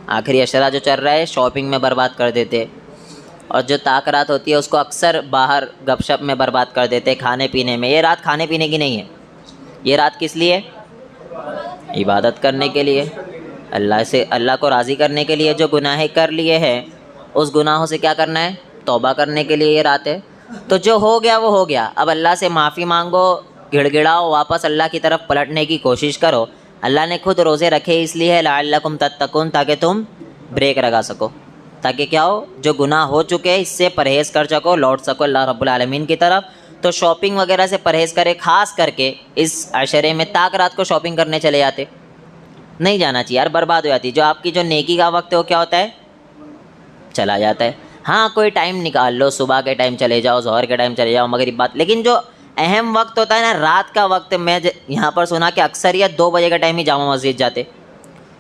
आखिरी अशरा जो चल रहा है शॉपिंग में बर्बाद कर देते, और जो ताक रात होती है उसको अक्सर बाहर गपशप में बर्बाद कर देते, खाने पीने में। ये रात खाने पीने की नहीं है, ये रात किस लिए? इबादत करने के लिए, अल्लाह से, अल्लाह को राज़ी करने के लिए। जो गुनाह कर लिए हैं उस गुनाहों से क्या करना है? तौबा करने के लिए ये रात है। तो जो हो गया वो हो गया, अब अल्लाह से माफ़ी मांगो, गिड़गिड़ाओ, वापस अल्लाह की तरफ पलटने की कोशिश करो। अल्लाह ने खुद रोज़े रखे इसलिए है लअल्लकुम तत्तकून, ताकि तुम ब्रेक लगा सको, ताकि क्या हो, जो गुनाह हो चुके हैं इससे परहेज़ कर सको, लौट सको अल्लाह रब्बुल आलमीन की तरफ। तो शॉपिंग वगैरह से परहेज़ करें, ख़ास करके इस अशरे में। ताक रात को शॉपिंग करने चले जाते, नहीं जाना चाहिए यार, बर्बाद हो जाती। जो आपकी जो नेकी का वक्त है वो क्या होता है? चला जाता है। हाँ, कोई टाइम निकाल लो, सुबह के टाइम चले जाओ, ज़ोहर के टाइम चले जाओ, मगरिब बात, लेकिन जो अहम वक्त होता है ना, रात का वक्त। मैं यहाँ पर सुना कि अक्सरियत 2 बजे का टाइम ही जामा मस्जिद जाते,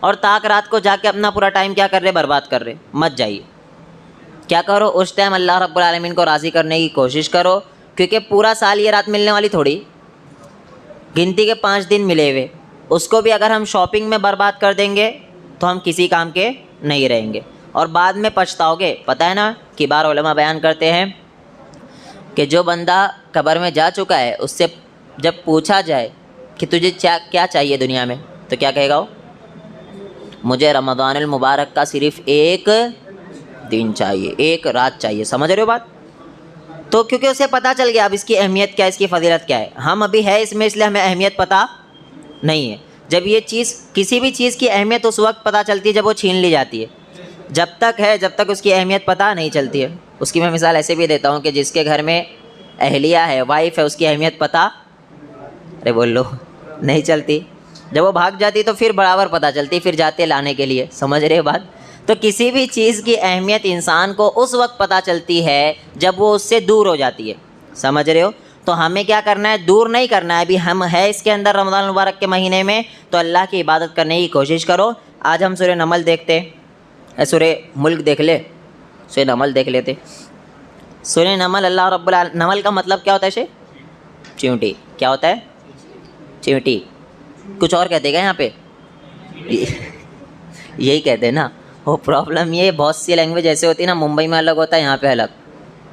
और ताक रात को जाके अपना पूरा टाइम क्या कर रहे? बर्बाद कर रहे। मत जाइए। क्या करो, उस टाइम अल्लाह रब्बुल आलमीन को राज़ी करने की कोशिश करो, क्योंकि पूरा साल ये रात मिलने वाली थोड़ी, गिनती के 5 दिन मिले हुए, उसको भी अगर हम शॉपिंग में बर्बाद कर देंगे तो हम किसी काम के नहीं रहेंगे, और बाद में पछताओगे। पता है ना, किबार उलमा बयान करते हैं कि जो बंदा कब्र में जा चुका है, उससे जब पूछा जाए कि तुझे क्या चाहिए दुनिया में, तो क्या कहेगा वो? मुझे रमज़ानुल मुबारक का सिर्फ़ एक दिन चाहिए, एक रात चाहिए। समझ रहे हो बात? तो क्योंकि उसे पता चल गया अब इसकी अहमियत क्या है, इसकी फ़जीलत क्या है। हम अभी है इसमें, इसलिए हमें अहमियत पता नहीं है। जब ये चीज़, किसी भी चीज़ की अहमियत उस वक्त पता चलती है जब वो छीन ली जाती है। जब तक है, जब तक उसकी अहमियत पता नहीं चलती है। उसकी मैं मिसाल ऐसे भी देता हूँ कि जिसके घर में अहलिया है, वाइफ है, उसकी अहमियत पता, अरे बोल लो, नहीं चलती। जब वो भाग जाती तो फिर बराबर पता चलती, फिर जाते लाने के लिए। समझ रहे हो बात? तो किसी भी चीज़ की अहमियत इंसान को उस वक्त पता चलती है जब वो उससे दूर हो जाती है। समझ रहे हो? तो हमें क्या करना है? दूर नहीं करना है। अभी हम है इसके अंदर रमज़ान मुबारक के महीने में, तो अल्लाह की इबादत करने की कोशिश करो। आज हम सूरह नमल देखते, सूरह मुल्क देख ले, सूरह नमल देख लेते। सूरह नमल, अल्लाह रब्बुल आलमीन, नमल का मतलब क्या होता है? शे चींटी। क्या होता है? चींटी। कुछ और कहते हैं यहाँ पे? यही कहते हैं ना। वो प्रॉब्लम ये, बहुत सी लैंग्वेज ऐसे होती है ना, मुंबई में अलग होता है, यहाँ पे अलग।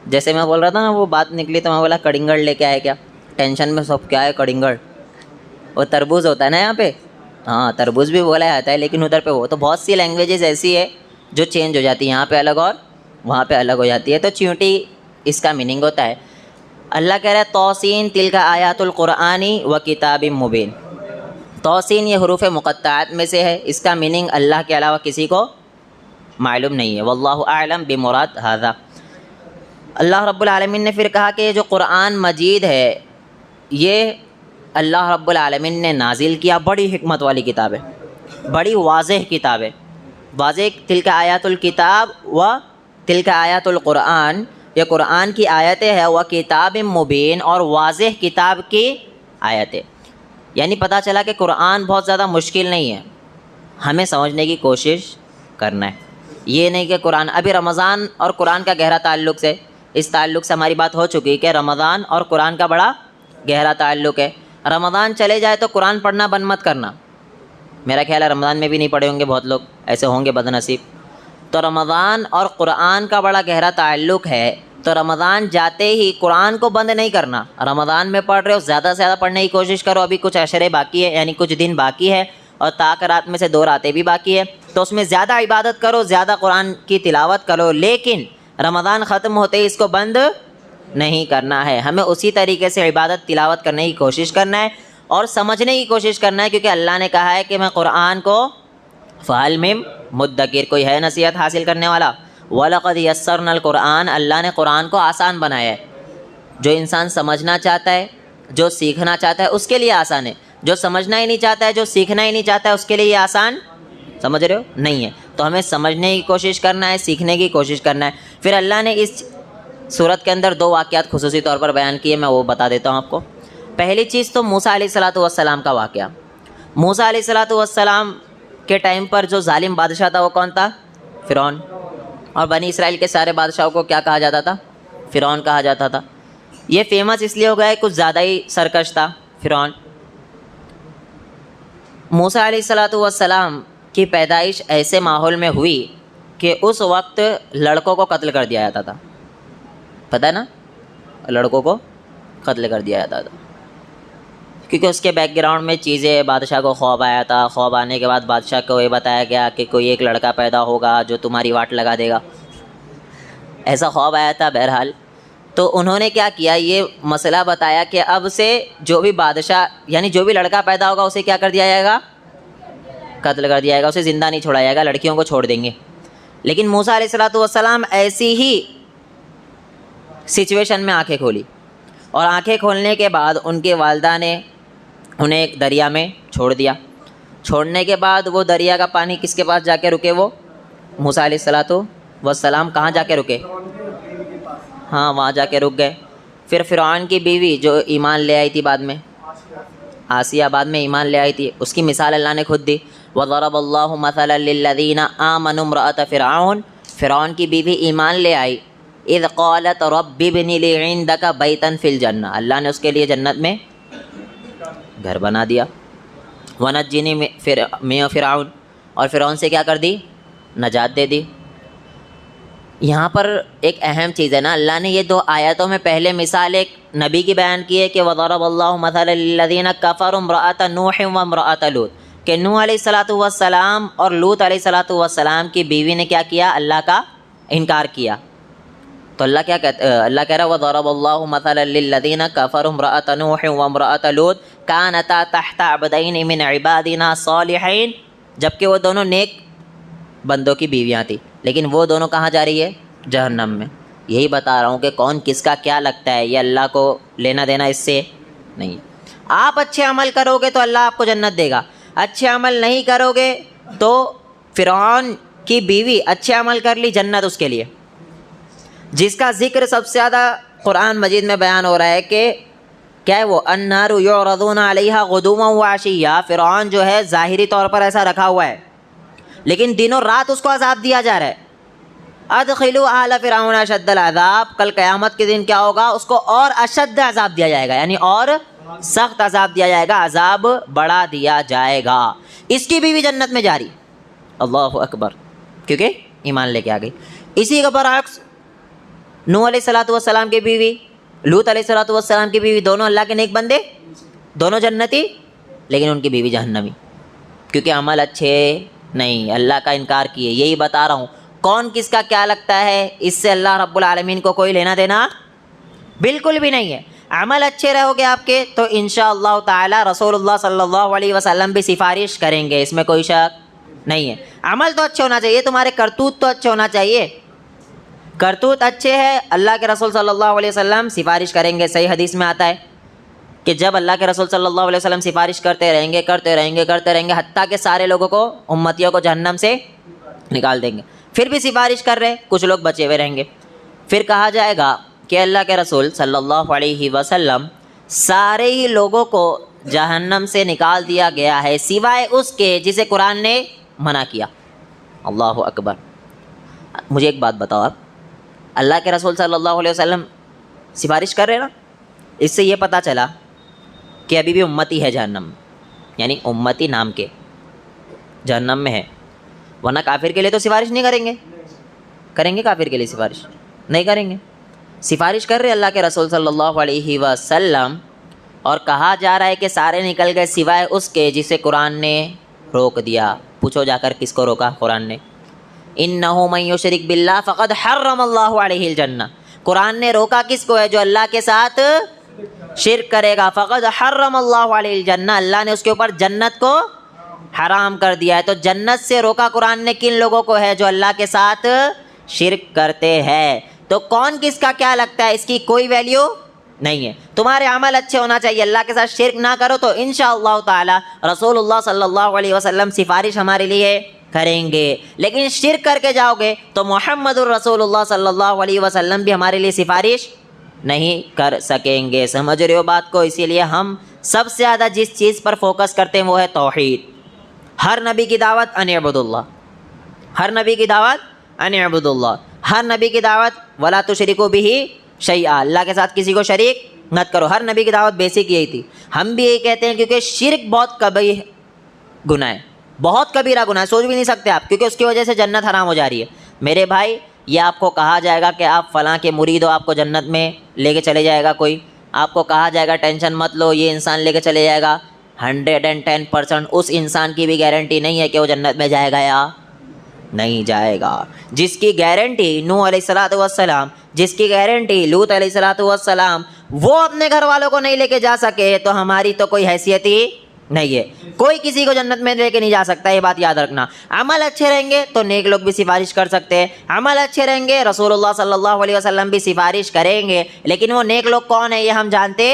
जैसे मैं बोल रहा था ना, वो बात निकली तो मैं बोला कड़िंगड़ लेके आए क्या? टेंशन में सब क्या है? कड़िंगड़। वो तरबूज होता है ना यहाँ पे। हाँ, तरबूज भी बोला जाता है, लेकिन उधर पे वो। तो बहुत सी लैंग्वेजेस ऐसी है जो चेंज हो जाती है, यहाँ पे अलग और वहाँ पे अलग हो जाती है। तो चींटी इसका मीनिंग होता है। अल्लाह कह रहा है तौसीन तिलका आयातुल कुरआनी व किताबिम मुबीन। तौसीन ये हुरूफ मुक़त्ताअत में से है, इसका मीनिंग अल्लाह के अलावा किसी को मालूम नहीं है। वल्लाहु आलम बिमुराद हाज़ा। अल्लाह रब्बुल आलमीन ने फिर कहा कि जो कुरान मजीद है ये अल्लाह रब्बुल आलमीन ने नाजिल किया, बड़ी हिकमत वाली किताब है, बड़ी वाज़ेह किताब है। वाज़ेह तिलका आयातुल किताब व तिलका आयातुल कुरान, ये कुरान की आयतें हैं, व किताब मुबीन, और वाज़ेह किताब की आयतें। यानी पता चला कि कुरान बहुत ज़्यादा मुश्किल नहीं है, हमें समझने की कोशिश करना है। ये नहीं कि कुरान, अभी रमज़ान और कुरान का गहरा ताल्लुक़ से, इस ताल्लुक़ से हमारी बात हो चुकी कि रमज़ान और कुरान का बड़ा गहरा ताल्लुक़ है। रमज़ान चले जाए तो कुरान पढ़ना बंद मत करना। मेरा ख्याल है रमज़ान में भी नहीं पढ़े होंगे बहुत लोग, ऐसे होंगे बदनसीब। तो रमज़ान और कुरान का बड़ा गहरा ताल्लुक़ है। तो रमज़ान जाते ही कुरान को बंद नहीं करना। रमज़ान में पढ़ रहे हो, ज़्यादा से ज़्यादा पढ़ने की कोशिश करो। अभी कुछ अशरे बाकी है, यानी कुछ दिन बाकी है, और ताक रात में से 2 रातें भी बाकी है। तो उसमें ज़्यादा इबादत करो, ज़्यादा कुरान की तिलावत करो, लेकिन रमज़ान ख़त्म होते ही इसको बंद नहीं करना है। हमें उसी तरीके से इबादत तिलावत करने की कोशिश करना है और समझने की कोशिश करना है, क्योंकि अल्लाह ने कहा है कि मैं कुरान को फ़हल मिन मुद्दकिर, कोई है नसीहत हासिल करने वाला? वलक़द यस्सरनल कुरान, अल्लाह ने कुरान को आसान बनाया है। जो इंसान समझना चाहता है, जो सीखना चाहता है, उसके लिए आसान है। जो समझना ही नहीं चाहता है, जो सीखना ही नहीं चाहता है, उसके लिए ये आसान, समझ रहे हो, नहीं है। तो हमें समझने की कोशिश करना है, सीखने की कोशिश करना है। फिर अल्लाह ने इस सूरत के अंदर 2 वाक़यात खुसूसी तौर पर बयान किए, मैं वो बता देता हूँ आपको। पहली चीज़ तो मूसा अलैहिस्सलातु वस्सलाम का वाक़या। मूसा अलैहिस्सलातु वस्सलाम के टाइम पर जो जालिम बादशाह था वो कौन था? फ़िरौन। और बनी इसराइल के सारे बादशाहों को क्या कहा जाता था? फ़िरौन कहा जाता था। ये फेमस इसलिए हो गया है, कुछ ज़्यादा ही सरकश था फ़िरौन। मूसा अलैहिस्सलातु वस्सलाम की पैदाइश ऐसे माहौल में हुई कि उस वक्त लड़कों को कत्ल कर दिया जाता था। पता है ना, लड़कों को कत्ल कर दिया जाता था क्योंकि उसके बैकग्राउंड में चीज़ें, बादशाह को ख्वाब आया था। ख्वाब आने के बाद बादशाह को ये बताया गया कि कोई एक लड़का पैदा होगा जो तुम्हारी वाट लगा देगा, ऐसा ख्वाब आया था। बहरहाल तो उन्होंने क्या किया, ये मसला बताया कि अब से जो भी बादशाह यानी जो भी लड़का पैदा होगा उसे क्या कर दिया जाएगा, कत्ल कर दिया जाएगा, उसे ज़िंदा नहीं छोड़ा जाएगा, लड़कियों को छोड़ देंगे। लेकिन मूसा अलैहिस्सलातु वस्सलाम ऐसी ही सिचुएशन में आंखें खोली और आंखें खोलने के बाद उनके वालिदा ने उन्हें एक दरिया में छोड़ दिया। छोड़ने के बाद वो दरिया का पानी किसके पास जाके रुके, वो मूसा अलैहिस्सलातु वस्सलाम कहाँ जाके रुके, हाँ वहाँ जाके रुक गए। फिर फ़िरऔन की बीवी जो ईमान ले आई थी बाद में, आसिया बाद में ईमान ले आई थी, उसकी मिसाल अल्लाह ने खुद दी। वज़रबल्लाहु मसलन लिल्लज़ीना आमनु इम्रअत फ़िरऔन, फ़िरऔन की बीवी ईमान ले आई। इज़ क़ालत रब्बि इब्नि ली इंदका बैतन फ़िल जन्नह, अल्लाह ने उसके लिए जन्नत में घर बना दिया। वनज्जिनी मिन फ़िरऔन, और फ़िरऔन से क्या कर दी, नजात दे दी। यहाँ पर एक अहम चीज़ है ना, अल्लाह ने ये दो आयतों में पहले मिसाल एक नबी की बयान की है कि वज़रबल्लाहु मसलन लिल्लज़ीना कफ़रू इम्रअत नूह व इम्रअत लूत, कि नूह अलैहिस्सलातु वस्सलाम और लूत अलैहिस्सलातु वस्सलाम की बीवी ने क्या किया, अल्लाह का इनकार किया। तो अल्लाह क्या कहता है, अल्लाह कह रहा है वज़रबल्लाहु मसलन लिल्लज़ीना कफ़रू इम्रअत नूह व इम्रअत लूत कानता तहता अब्दैन मिन इबादिना सालिहीन, जबकि वो दोनों नेक बंदों की बीवियाँ थी, लेकिन वो दोनों कहाँ जा रही है, जहन्नम में। यही बता रहा हूँ कि कौन किसका क्या लगता है, ये अल्लाह को लेना देना इससे नहीं है। आप अच्छे अमल करोगे तो अल्लाह आपको जन्नत देगा, अच्छे अमल नहीं करोगे तो फ़िरऔन की बीवी अच्छे अमल कर ली, जन्नत उसके लिए। जिसका ज़िक्र सबसे ज़्यादा कुरान मजीद में बयान हो रहा है कि क्या है वो, अन्नारु युरदूना अलैहा गुदुवन व अशिय्या। फ़िरऔन जो है ज़ाहिरी तौर पर ऐसा रखा हुआ है, लेकिन दिनों रात उसको अजाब दिया जा रहा है। अदखिलू आला फ़िरऔन अशद्दल अज़ाब, कल क़यामत के दिन क्या होगा, उसको और अशद्द अजाब दिया जाएगा, यानी और सख्त अजाब दिया जाएगा, अजाब बढ़ा दिया जाएगा। इसकी बीवी जन्नत में जा रही, अल्लाहु अकबर, क्योंकि ईमान लेके आ गई। इसी के बरअक्स नूह अलैहिस्सलातु वस्सलाम की बीवी, लूत अलैहिस्सलातु वस्सलाम की बीवी, दोनों अल्लाह के नेक बंदे, दोनों जन्नती, लेकिन उनकी बीवी जहन्नमी, क्योंकि अमल अच्छे नहीं, अल्लाह का इनकार किए। यही बता रहा हूँ, कौन किसका क्या लगता है इससे अल्लाह रब्बुल आलमीन को कोई लेना देना बिल्कुल भी नहीं है। अमल अच्छे रहोगे आपके तो इंशाअल्लाह ताला रसूलुल्लाह सल्लल्लाहु अलैहि वसल्लम भी सिफारिश करेंगे, इसमें कोई शक नहीं है। अमल तो अच्छे होना चाहिए, तुम्हारे करतूत तो अच्छे होना चाहिए। करतूत अच्छे हैं, अल्लाह के रसूल सल्लल्लाहु अलैहि वसल्लम सिफारिश करेंगे। सही हदीस में आता है कि जब अल्लाह के रसूल सल्लल्लाहु अलैहि वसल्लम सिफारिश करते रहेंगे हत्ता के सारे लोगों को, उम्मतियों को जहन्नम से निकाल देंगे। फिर भी सिफारिश कर रहे, कुछ लोग बचे हुए रहेंगे। फिर कहा जाएगा कि अल्लाह के रसूल सल्लल्लाहु अलैहि वसल्लम सारे ही लोगों को जहन्नम से निकाल दिया गया है सिवाय उसके जिसे कुरान ने मना किया। अल्लाहु अकबर। मुझे एक बात बताओ, आप अल्लाह के रसूल सल्लल्लाहु अलैहि वसल्लम सिफारिश कर रहे हैं ना, इससे ये पता चला कि अभी भी उम्मती है जहन्नम, यानी उम्मती नाम के जहन्नम में है, वरना काफिर के लिए तो सिफारिश नहीं करेंगे। करेंगे काफिर के लिए सिफारिश? नहीं करेंगे। सिफारिश कर रहे अल्लाह के रसूल सल्लल्लाहु अलैहि वसल्लम, और कहा जा रहा है कि सारे निकल गए सिवाय उसके जिसे कुरान ने रोक दिया। पूछो जाकर किसको रोका कुरान ने? इन्नहु मन युशरिक बिल्लाह फ़क़द हर्रमल्लाहु अलैहिल जन्नह। कुरान ने रोका किसको है? जो अल्लाह के साथ शिर्क करेगा। फ़क़द हर्रमल्लाहु अलैहिल जन्नह, अल्लाह ने उसके ऊपर जन्नत को हराम कर दिया है। तो जन्नत से रोका कुरान ने किन लोगों को है? जो अल्लाह के साथ शिर्क करते हैं। तो कौन किसका क्या लगता है, इसकी कोई वैल्यू नहीं है। तुम्हारे अमल अच्छे होना चाहिए, अल्लाह के साथ शिर्क ना करो, तो इंशाअल्लाह ताला रसूलुल्लाह सल्लल्लाहु अलैहि वसल्लम सिफारिश हमारे लिए करेंगे। लेकिन शिर्क करके जाओगे तो मुहम्मदुर रसूलुल्लाह सल्लल्लाहु अलैहि वसल्लम भी हमारे लिए सिफारिश नहीं कर सकेंगे। समझ रहे हो बात को? इसीलिए हम सबसे ज़्यादा जिस चीज़ पर फोकस करते हैं वो है तौहीद। हर नबी की दावत अन इअबुदुल्लाह, हर नबी की दावत अन इअबुदुल्लाह, हर नबी की दावत वला तुशरिकू बिही शैआ, अल्लाह के साथ किसी को शरीक मत करो। हर नबी की दावत बेसिक यही थी। हम भी यही कहते हैं क्योंकि शिर्क बहुत कबीह गुनाह है, बहुत कबीरा गुनाह है, सोच भी नहीं सकते आप, क्योंकि उसकी वजह से जन्नत हराम हो जा रही है। मेरे भाई ये आपको कहा जाएगा कि आप फ़लाँ के मुरीद हो, आपको जन्नत में लेके चले जाएगा कोई, आपको कहा जाएगा टेंशन मत लो ये इंसान लेके चले जाएगा, 110% उस इंसान की भी गारंटी नहीं है कि वो जन्नत में जाएगा या नहीं जाएगा। जिसकी गारंटी नूह अलैहिस्सलातु वस्सलाम, जिसकी गारंटी लूत अलैहिस्सलातु वस्सलाम, वो अपने घर वालों को नहीं लेके जा सके तो हमारी तो कोई हैसियत ही नहीं है। कोई किसी को जन्नत में लेके नहीं जा सकता, ये बात याद रखना। अमल अच्छे रहेंगे तो नेक लोग भी सिफारिश कर सकते हैं, अमल अच्छे रहेंगे रसूलुल्लाह सल्लल्लाहु अलैहि वसल्लम भी सिफारिश करेंगे, लेकिन वो नेक लोग कौन है ये हम जानते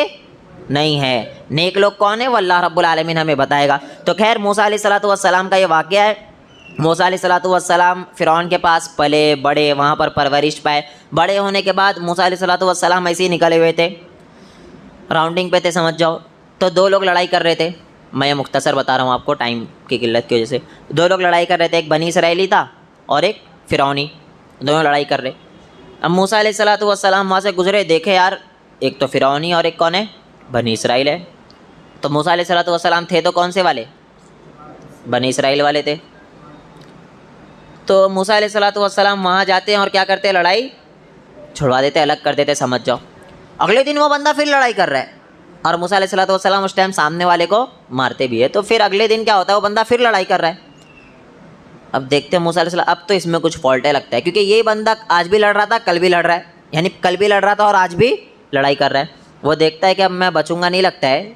नहीं है। नेक लोग कौन है वो अल्लाह रब्बुल आलमीन हमें बताएगा। तो खैर मूसा अलैहिस्सलातु वस्सलाम का ये वाक़या है। मूसा अलैहिस्सलातु वस्सलाम फ़िरौन के पास पले बड़े, वहाँ पर परवरिश पाए। बड़े होने के बाद मूसा अलैहिस्सलातु वस्सलाम ऐसे ही निकले हुए थे, राउंडिंग पे थे समझ जाओ। तो दो लोग लड़ाई कर रहे थे, मैं ये मुख्तसर बता रहा हूँ आपको टाइम की किल्लत की वजह से। दो लोग लड़ाई कर रहे थे, एक बनी इसराइली था और एक फ़िरौनी, दोनों लड़ाई कर रहे। अब मूसा अलैहिस्सलातु वस्सलाम वहाँ से गुजरे, देखे यार एक तो फ़िरौनी और एक कौन है, बनी इसराइल है। तो मूसा अलैहिस्सलातु वस्सलाम थे तो कौन से वाले, बनी इसराइल वाले थे। तो मूसा अलैहिस्सलातु वस्सलाम वहाँ जाते हैं और क्या करते हैं, लड़ाई छुड़वा देते, अलग कर देते समझ जाओ। अगले दिन वो बंदा फिर लड़ाई कर रहा है और मूसा अलैहिस्सलातु वस्सलाम उस टाइम सामने वाले को मारते भी है। तो फिर अगले दिन क्या होता है, वो बंदा फिर लड़ाई कर रहा है। अब देखते हैं मूसा अलैहिस्सलाम, अब तो इसमें कुछ फॉल्ट है लगता है, क्योंकि ये बंदा आज भी लड़ रहा था कल भी लड़ रहा है, यानी कल भी लड़ रहा था और आज भी लड़ाई कर रहा है। वो देखता है कि अब मैं बचूंगा नहीं लगता है,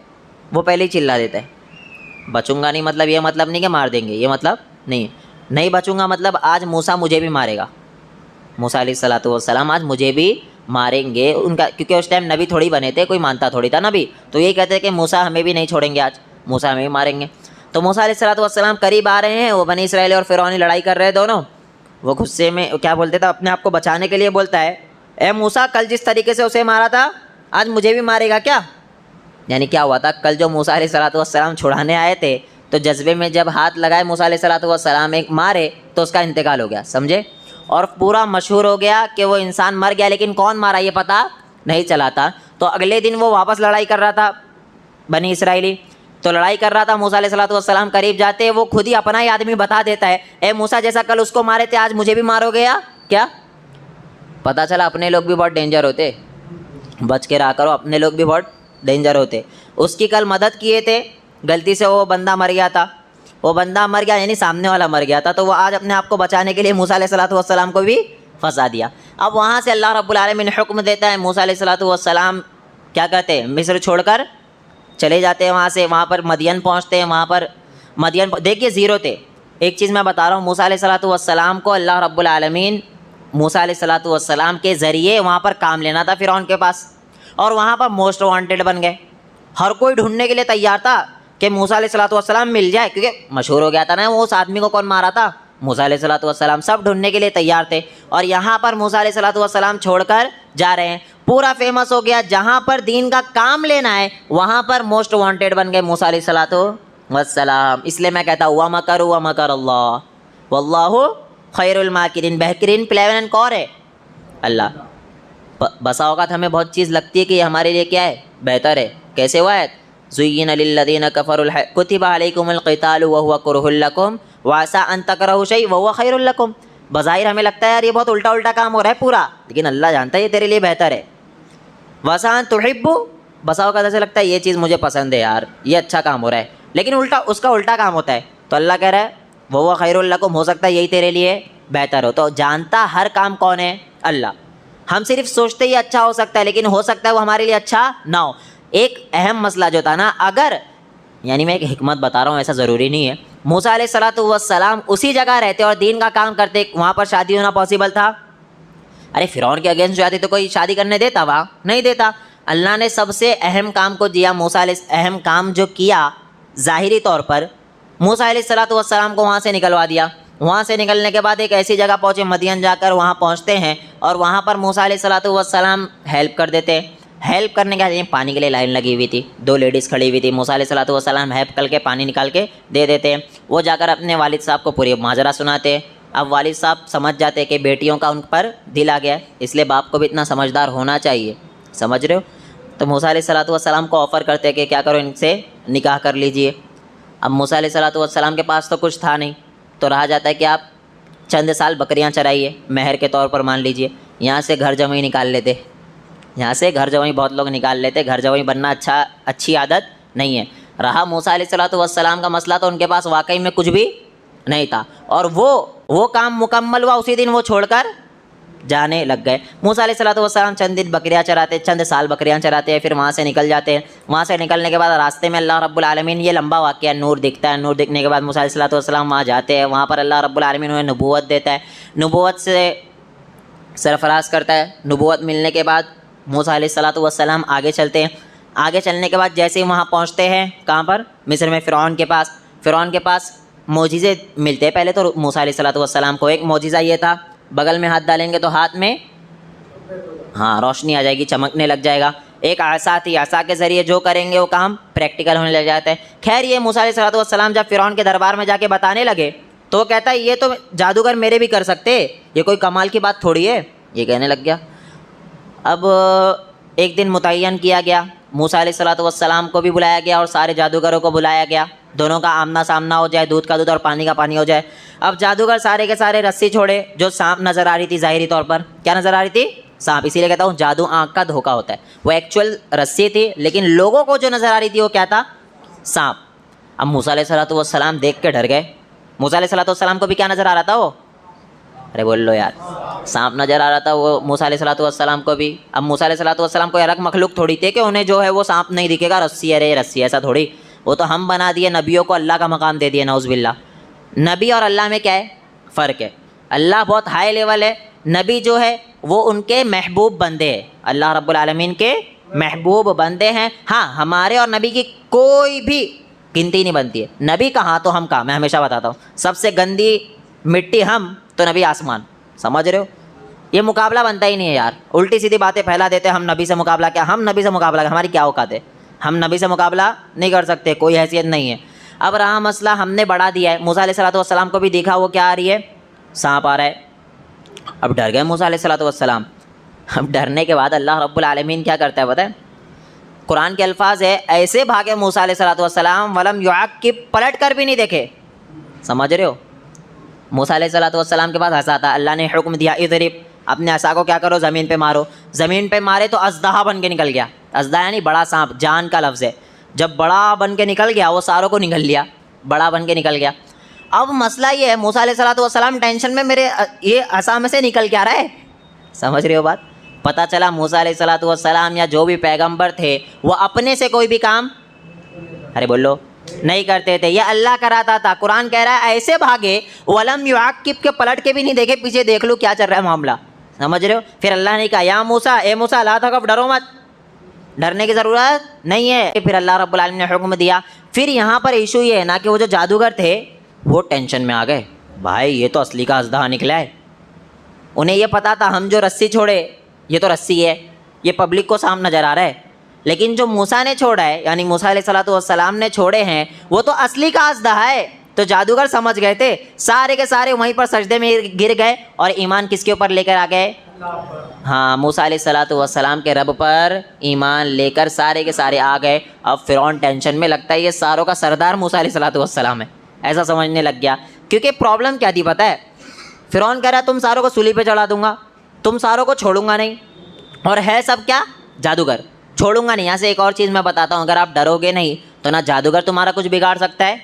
वो पहले ही चिल्ला देता है। बचूंगा नहीं मतलब ये मतलब नहीं कि मार देंगे, ये मतलब नहीं बचूंगा मतलब आज मूसा मुझे भी मारेगा, मूसा अलैहिस्सलातु वस्सलाम आज मुझे भी मारेंगे। उनका क्योंकि उस टाइम नबी थोड़ी बने थे, कोई मानता थोड़ी था नबी, तो यही कहते हैं कि मूसा हमें भी नहीं छोड़ेंगे, आज मूसा हमें भी मारेंगे। तो मूसा अलैहिस्सलातु वस्सलाम करीब आ रहे हैं, वो बनी इसराइल और फ़िरौनी लड़ाई कर रहे हैं दोनों। वो गुस्से में क्या बोलते थे, अपने आप को बचाने के लिए बोलता है, ए मूसा कल जिस तरीके से उसे मारा था आज मुझे भी मारेगा क्या। यानी क्या हुआ था, कल जो मूसा अलैहिस्सलातु वस्सलाम छुड़ाने आए थे तो जज्बे में जब हाथ लगाए मूसा अलैहिस्सलातु वस्सलाम एक मारे तो उसका इंतकाल हो गया, समझे। और पूरा मशहूर हो गया कि वो इंसान मर गया, लेकिन कौन मारा ये पता नहीं चला था। तो अगले दिन वो वापस लड़ाई कर रहा था, बनी इसराइली तो लड़ाई कर रहा था। मूसा अलैहिस्सलातु वस्सलाम करीब जाते वो खुद ही अपना ही आदमी बता देता है, ए मूसा जैसा कल उसको मारे थे आज मुझे भी मारोगे या क्या। पता चला अपने लोग भी बहुत डेंजर होते, बच के रहा करो, अपने लोग भी बहुत डेंजर होते। उसकी कल मदद किए थे, गलती से वो बंदा मर गया था, वो बंदा मर गया यानी सामने वाला मर गया था, तो वो आज अपने आप को बचाने के लिए मूसा अलैहिस्सलातु वस्सलाम को भी फंसा दिया। अब वहाँ से अल्लाह रब्बुल आलमीन हुक्म देता है, मूसा अलैहिस्सलातु वस्सलाम क्या कहते हैं, मिस्र छोड़कर चले जाते हैं वहाँ से, वहाँ पर मदियन पहुँचते हैं। वहाँ पर मदियन देखिए ज़ीरो थे। एक चीज़ मैं बता रहा हूँ, मूसा अलैहिस्सलातु वस्सलाम को अल्लाह रब्बुल आलमीन मूसा अलैहिस्सलातु वस्सलाम के ज़रिए वहाँ पर काम लेना था फ़िरौन के पास, और वहाँ पर मोस्ट वांटेड बन गए। हर कोई ढूंढने के लिए तैयार था कि मूसा अलैहिस्सलातु वस्सलाम मिल जाए, क्योंकि मशहूर हो गया था ना वो उस आदमी को कौन मारा था, मूसा अलैहिस्सलातु वस्सलाम। सब ढूंढने के लिए तैयार थे और यहाँ पर मूसा अलैहिस्सलातु वस्सलाम छोड़कर जा रहे हैं। पूरा फेमस हो गया, जहाँ पर दीन का काम लेना है वहाँ पर मोस्ट वांटेड बन गए मूसा अलैहिस्सलातु वस्सलाम। इसलिए मैं कहता हूँ वमकरू वमकर अल्लाह वल्लाहु खैरुल माकिरीन। बेहतरीन प्लान कौन है, अल्लाह। बसा औक़ात हमें बहुत चीज़ लगती है कि हमारे लिए क्या है, बेहतर है। कैसे हुआ है, ज़ुय्यिना लिल्लज़ीना कफ़रुल कुतिबा अलैकुमुल क़ितालु व हुवा कुरहुल लकुम व असा अन तकरहू शैअन व हुवा खैरुल लकुम। बज़ाहिर हमें लगता है यार ये बहुत उल्टा उल्टा काम हो रहा है पूरा, लेकिन अल्लाह जानता है ये तेरे लिए बेहतर है। वसा अन तुहिब्बु, बसा औक़ात ऐसे लगता है ये चीज़ मुझे पसंद है यार, ये अच्छा काम हो रहा है, लेकिन उल्टा उसका उल्टा काम होता है। तो अल्लाह कह रहा है व हुवा खैरुल लकुम, हो सकता है यही तेरे लिए बेहतर हो। तो जानता हर काम कौन है, अल्लाह। हम सिर्फ सोचते ही अच्छा हो सकता है, लेकिन हो सकता है वो हमारे लिए अच्छा ना हो। एक अहम मसला जो था ना, अगर यानी मैं एक हिकमत बता रहा हूँ, ऐसा ज़रूरी नहीं है, मूसा अलैहिस्सलातु वस्सलाम उसी जगह रहते और दीन का काम करते, वहाँ पर शादी होना पॉसिबल था। अरे फ़िरौन के अगेंस्ट जाते तो कोई शादी करने देता, वहाँ नहीं देता। अल्लाह ने सबसे अहम काम को दिया, अहम काम जो किया ज़ाहिरी तौर पर, मूसा अलैहिस्सलातु वस्सलाम को वहाँ से निकलवा दिया। वहाँ से निकलने के बाद एक ऐसी जगह पहुँचे, मदियन जाकर वहाँ पहुँचते हैं और वहाँ पर मूसा अलैहिस्सलातु वस्सलाम हेल्प कर देते। हेल्प करने के बाद पानी के लिए लाइन लगी हुई थी, दो लेडीज़ खड़ी हुई थी, मूसा अलैहिस्सलातु वस्सलाम हेल्प करके पानी निकाल के दे देते। वो जाकर अपने वालिद साहब को पूरी माजरा सुनाते। अब वालिद साहब समझ जाते कि बेटियों का उन पर दिल आ गया है, इसलिए बाप को भी इतना समझदार होना चाहिए, समझ रहे हो। तो मूसा अलैहिस्सलातु वस्सलाम को ऑफ़र करते कि क्या करो, इनसे निकाह कर लीजिए। अब मूसा अलैहिस्सलातु वस्सलाम के पास तो कुछ था नहीं, तो रहा जाता है कि आप चंद साल बकरियां चराइए, महर के तौर पर मान लीजिए। यहाँ से घर जमाई निकाल लेते, यहाँ से घर जमाई बहुत लोग निकाल लेते। घर जमाई बनना अच्छी आदत नहीं है। रहा मूसा अलैहिस्सलातु वस्सलाम का मसला, तो उनके पास वाकई में कुछ भी नहीं था, और वो काम मुकम्मल हुआ उसी दिन वो छोड़कर जाने लग गए। मूसा अलैहिस्सलातु वस्सलाम चंद दिन बकरियां चराते, चंद साल बकरियां चराते हैं, फिर वहाँ से निकल जाते हैं। वहाँ से निकलने के बाद रास्ते में अल्लाह रब्बुल आलमीन, ये लंबा वाक़या है, नूर दिखता है। नूर दिखने के बाद मूसा अलैहिस्सलातु वस्सलाम वहाँ जाते हैं। वहाँ पर अल्लाह रब्बुल आलमीन उन्हें नबूवत देता है, नबूवत से सरफराज करता है। नबूवत मिलने के बाद मूसा अलैहिस्सलातु वस्सलाम आगे चलते हैं। आगे चलने के बाद जैसे ही वहाँ पहुँचते हैं, कहाँ पर, मिस्र में फ़िरौन के पास। फ़िरौन के पास मोजिज़े मिलते हैं। पहले तो मूसा अलैहिस्सलातु वस्सलाम को एक मोजिज़ा ये था, बगल में हाथ डालेंगे तो हाथ में रोशनी आ जाएगी, चमकने लग जाएगा। एक आसा थी, आसा के ज़रिए जो करेंगे वो काम प्रैक्टिकल होने लग जाता है। खैर, ये मूसा अलैहिस्सलातु वस्सलाम जब फ़िरौन के दरबार में जाके बताने लगे तो वो कहता है ये तो जादूगर मेरे भी कर सकते, ये कोई कमाल की बात थोड़ी है, ये कहने लग गया। अब एक दिन मुतय्यन किया गया, मूसा अलैहिस्सलातु वस्सलाम को भी बुलाया गया और सारे जादूगरों को बुलाया गया। दोनों का आमना सामना हो जाए, दूध का दूध और पानी का पानी हो जाए। अब जादूगर सारे के सारे रस्सी छोड़े, जो सांप नज़र आ रही थी ज़ाहिरी तौर पर। क्या नज़र आ रही थी? सांप। इसीलिए कहता हूँ जादू आँख का धोखा होता है। वो एक्चुअल रस्सी थी, लेकिन लोगों को जो नज़र आ रही थी वो क्या था? सांप। अब मूसा अलैहिस्सलातु वस्सलाम देख के डर गए। मूसा अलैहिस्सलातु वस्सलाम को भी क्या नज़र आ रहा था? वो, अरे बोल लो यार, सांप नज़र आ रहा था वो मूसा अलैहिस्सलातु वस्सलाम को भी। अब मूसा अलैहिस्सलातु वस्सलाम को अलग मखलूक थोड़ी थे कि उन्हें जो है वो सांप नहीं दिखेगा, रस्सी है रे रस्सी, ऐसा थोड़ी। वो तो हम बना दिए, नबियों को अल्लाह का मकाम दे दिए, नौज़ुबिल्लाह। नबी और अल्लाह में क्या है? फ़र्क है। अल्लाह बहुत हाई लेवल है, नबी जो है वो उनके महबूब बंदे हैं, अल्लाह रब्बुल आलमीन के महबूब बंदे हैं। हाँ, हमारे और नबी की कोई भी गिनती नहीं बनती है। नबी कहाँ तो हम कहाँ, मैं हमेशा बताता हूँ। सबसे गंदी मिट्टी हम, तो नबी आसमान। समझ रहे हो? ये मुकाबला बनता ही नहीं है यार। उल्टी सीधी बातें फैला देते हैं। हम नबी से मुकाबला क्या, हम नबी से मुकाबला, हमारी क्या औकात है? हम नबी से मुकाबला नहीं कर सकते, कोई हैसियत नहीं है। अब रहा मसला, हमने बढ़ा दिया है। मूसा अलैहिस्सलातु वस्सलाम को भी देखा वो क्या आ रही है? सांप आ रहा है। अब डर गए मूसा अलैहिस्सलातु वस्सलाम। अब डरने के बाद अल्लाह रब्बुल आलमीन क्या करता है पता है? कुरान के अल्फाज है, ऐसे भागे मूसा अलैहिस्सलातु वस्सलाम, वलम युअक्किब, पलट कर भी नहीं देखे। समझ रहे हो? मूसा अलैहिस्सलातु वस्सलाम के पास हंसा था, अल्लाह ने हुक्म दिया, इज़रिब, अपने हंसा को क्या करो, ज़मीन पे मारो। ज़मीन पे मारे तो अज़दहा बन के निकल गया। अज़दहा यानी बड़ा सांप, जान का लफ्ज़ है। जब बड़ा बन के निकल गया, वो सारों को निगल लिया, बड़ा बन के निकल गया। अब मसला ये है, मूसा अलैहिस्सलातु वस्सलाम टेंशन में, मेरे ये हंसा में से निकल क्या रहा है? समझ रहे हो बात? पता चला मूसा अलैहिस्सलातु वस्सलाम या जो भी पैगम्बर थे वो अपने से कोई भी काम, अरे बोलो, नहीं करते थे, ये अल्लाह कराता था। कुरान कह रहा है ऐसे भागे, वलम युअक्किब के, पलट के भी नहीं देखे पीछे, देख लो क्या चल रहा है मामला। समझ रहे हो? फिर अल्लाह ने कहा, या मूसा, ए मूसा, ला तखफ, डरो मत, डरने की ज़रूरत नहीं है। फिर अल्लाह रब्बुल आलमीन ने हुक्म दिया। फिर यहाँ पर इशू ये है ना कि वो जो जादूगर थे वो टेंशन में आ गए, भाई ये तो असली का अज़दहा निकला है। उन्हें ये पता था हम जो रस्सी छोड़े ये तो रस्सी है, ये पब्लिक को सामने नज़र आ रहा है, लेकिन जो मूसा ने छोड़ा है, यानी मूसा अलैहिस्सलातु वस्सलाम ने छोड़े हैं, वो तो असली का अज़दहा है। तो जादूगर समझ गए थे, सारे के सारे वहीं पर सजदे में गिर गए और ईमान किसके ऊपर लेकर आ गए? हाँ, मूसा अलैहिस्सलातु वस्सलाम के रब पर ईमान लेकर सारे के सारे आ गए। अब फ़िरौन टेंशन में, लगता है ये सारों का सरदार मूसा अलैहिस्सलातु वस्सलाम है, ऐसा समझने लग गया। क्योंकि प्रॉब्लम क्या थी पता है? फ़िरौन कह रहा है तुम सारों को सूली पे चढ़ा दूंगा, तुम सारों को छोड़ूंगा नहीं, और है सब क्या? जादूगर, छोड़ूंगा नहीं। यहाँ से एक और चीज़ मैं बताता हूँ, अगर आप डरोगे नहीं तो ना जादूगर तुम्हारा कुछ बिगाड़ सकता है,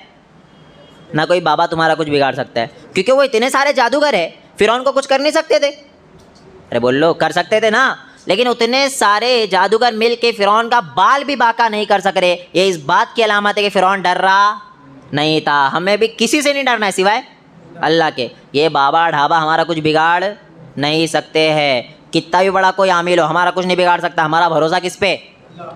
ना कोई बाबा तुम्हारा कुछ बिगाड़ सकता है, क्योंकि वो इतने सारे जादूगर है, फ़िरौन को कुछ कर नहीं सकते थे। अरे बोल लो, कर सकते थे ना, लेकिन उतने सारे जादूगर मिल के फ़िरौन का बाल भी बाका नहीं कर सक रहे। ये इस बात की अलामत है कि फ़िरौन डर रहा नहीं था। हमें भी किसी से नहीं डरना है सिवाय अल्लाह के। ये बाबा ढाबा हमारा कुछ बिगाड़ नहीं सकते हैं, कितना भी बड़ा कोई आमिल हो हमारा कुछ नहीं बिगाड़ सकता। हमारा भरोसा किस पे?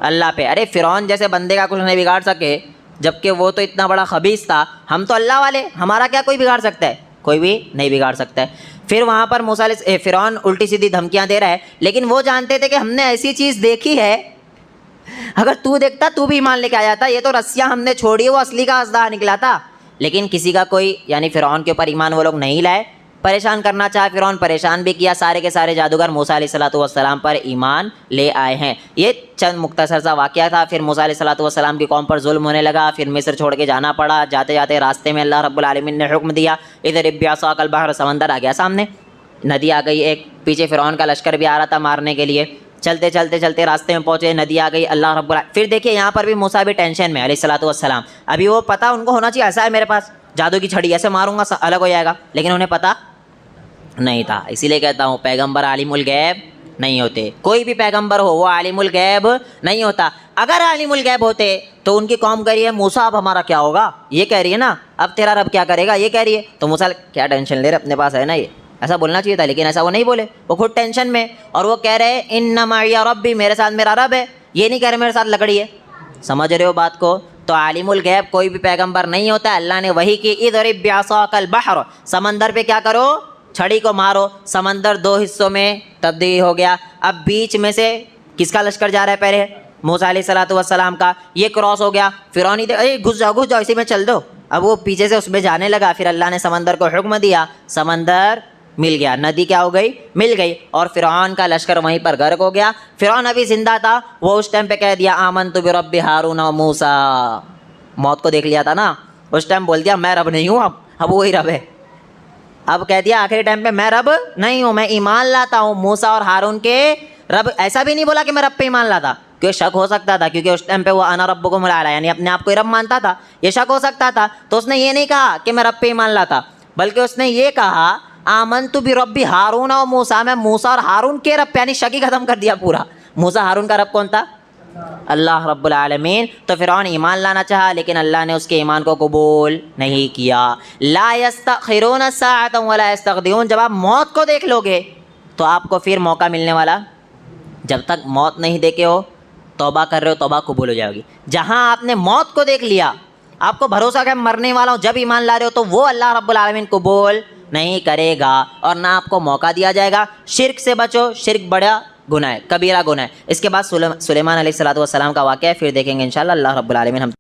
अल्लाह पे। अरे फ़िरौन जैसे बंदे का कुछ नहीं बिगाड़ सके, जबकि वो तो इतना बड़ा खबीस था। हम तो अल्लाह वाले, हमारा क्या कोई बिगाड़ सकता है? कोई भी नहीं बिगाड़ सकता है। फिर वहाँ पर मूसा फ़िरौन उल्टी सीधी धमकियाँ दे रहा है, लेकिन वो जानते थे कि हमने ऐसी चीज़ देखी है, अगर तू देखता तू भी ईमान लेके आ जाता। ये तो रस्सियाँ हमने छोड़ी, वो असली का अज़दहा निकला था। लेकिन किसी का कोई, यानी फ़िरौन के ऊपर ईमान वो लोग नहीं लाए। परेशान करना चाहा फ़िरौन, परेशान भी किया। सारे के सारे जादूगर मूसा अलैहिस्सलातु वस्सलाम पर ईमान ले आए हैं। ये चंद मुख्तसर सा वाक़या था। फिर मूसा अलैहिस्सलातु वस्सलाम की कौम पर जुल्म होने लगा, फिर मिस्र छोड़ के जाना पड़ा। जाते जाते रास्ते में अल्लाह रब्बुल आलमीन ने हुक्म दिया, इधरिब बिअसाकल बहर, समंदर आ गया सामने, नदी आ गई एक, पीछे फ़िरौन का लश्कर भी आ रहा था मारने के लिए। चलते चलते चलते रास्ते में पहुंचे, नदी आ गई, अल्लाह रब्बुल फिर देखिए यहाँ पर भी मूसा भी टेंशन में अलैहिस्सलातु वस्सलाम। अभी वो पता उनको होना चाहिए ऐसा है मेरे पास जादू की छड़ी, ऐसे मारूंगा अलग हो जाएगा, लेकिन उन्हें पता नहीं था। इसीलिए कहता हूँ पैगम्बर आलिमुल गैब नहीं होते। कोई भी पैगम्बर हो वो आलिमुल गैब नहीं होता। अगर आलिमुल गैब होते तो उनकी कौम कह रही है मूसा अब हमारा क्या होगा, ये कह रही है ना, अब तेरा रब क्या करेगा, ये कह रही है, तो मूसा क्या टेंशन ले रहे, अपने पास है ना, ये ऐसा बोलना चाहिए था, लेकिन ऐसा वो नहीं बोले। वो खुद टेंशन में, और वो कह रहे इन्ना माइया रब्बी, मेरे साथ मेरा रब है, ये नहीं कह रहे मेरे साथ लकड़ी है। समझ रहे हो बात को? तो आलिमुल गैब कोई भी पैगंबर नहीं होता। अल्लाह ने वही की, इधरिब बिअसाकल बहर, समंदर पे क्या करो, छड़ी को मारो। समंदर दो हिस्सों में तब्दील हो गया। अब बीच में से किसका लश्कर जा रहा है, पहले मूसा अलैहिस्सलातु वस्सलाम का, ये क्रॉस हो गया। फ़िरौनी अरे घुस जाओ इसी में चल दो। अब वो पीछे से उसमें जाने लगा, फिर अल्लाह ने समंदर को हुक्म दिया, समंदर मिल गया, नदी क्या हो गई, मिल गई, और फ़िरौन का लश्कर वहीं पर गर्क हो गया। फ़िरौन अभी जिंदा था, वो उस टाइम पे कह दिया आमनतु बिरब्बि हारून व मूसा, मौत को देख लिया था ना, उस टाइम बोल दिया मैं रब नहीं हूँ, अब वही रब है। अब कह दिया आखिरी टाइम पे मैं रब नहीं हूँ, मैं ईमान लाता हूँ मूसा और हारून के रब। ऐसा भी नहीं बोला कि मैं रब पे ईमान लाता, क्योंकि शक हो सकता था, क्योंकि उस टाइम पे वो अना रब्बुकुमुल आला यानी अपने आप को रब मानता था, ये शक हो सकता था। तो उसने ये नहीं कहा कि मैं रब पे ईमान लाता, बल्कि उसने ये कहा आमनतु बिरब्बि हारून और मूसा, मैं मूसा और हारून के रब पे, यानी शक ही खत्म कर दिया पूरा। मूसा हारून का रब कौन था? अल्लाह रब्बुल आलमीन। तो फ़िरौन ईमान लाना चाहा, लेकिन अल्लाह ने उसके ईमान को कबूल नहीं किया। ला यस्तखिरून साअतन वला यस्तक़दिमून, जब आप मौत को देख लोगे तो आपको फिर मौका मिलने वाला, जब तक मौत नहीं देखे हो, तौबा कर रहे हो, तौबा कबूल हो जाएगी। जहाँ आपने मौत को देख लिया, आपको भरोसा कि मरने वाला हूँ, जब ईमान ला रहे हो, तो वो अल्लाह रब्बुल आलमीन कबूल नहीं करेगा और ना आपको मौका दिया जाएगा। शिर्क से बचो, शिर्क बड़ा गुनाह है, कबीरा गुनाह है। इसके बाद सुलेमान अलैहिस्सलातु वस्सलाम का वाक़या है, फिर देखेंगे इंशाअल्लाह। अल्लाह रब्बुल आलमीन हम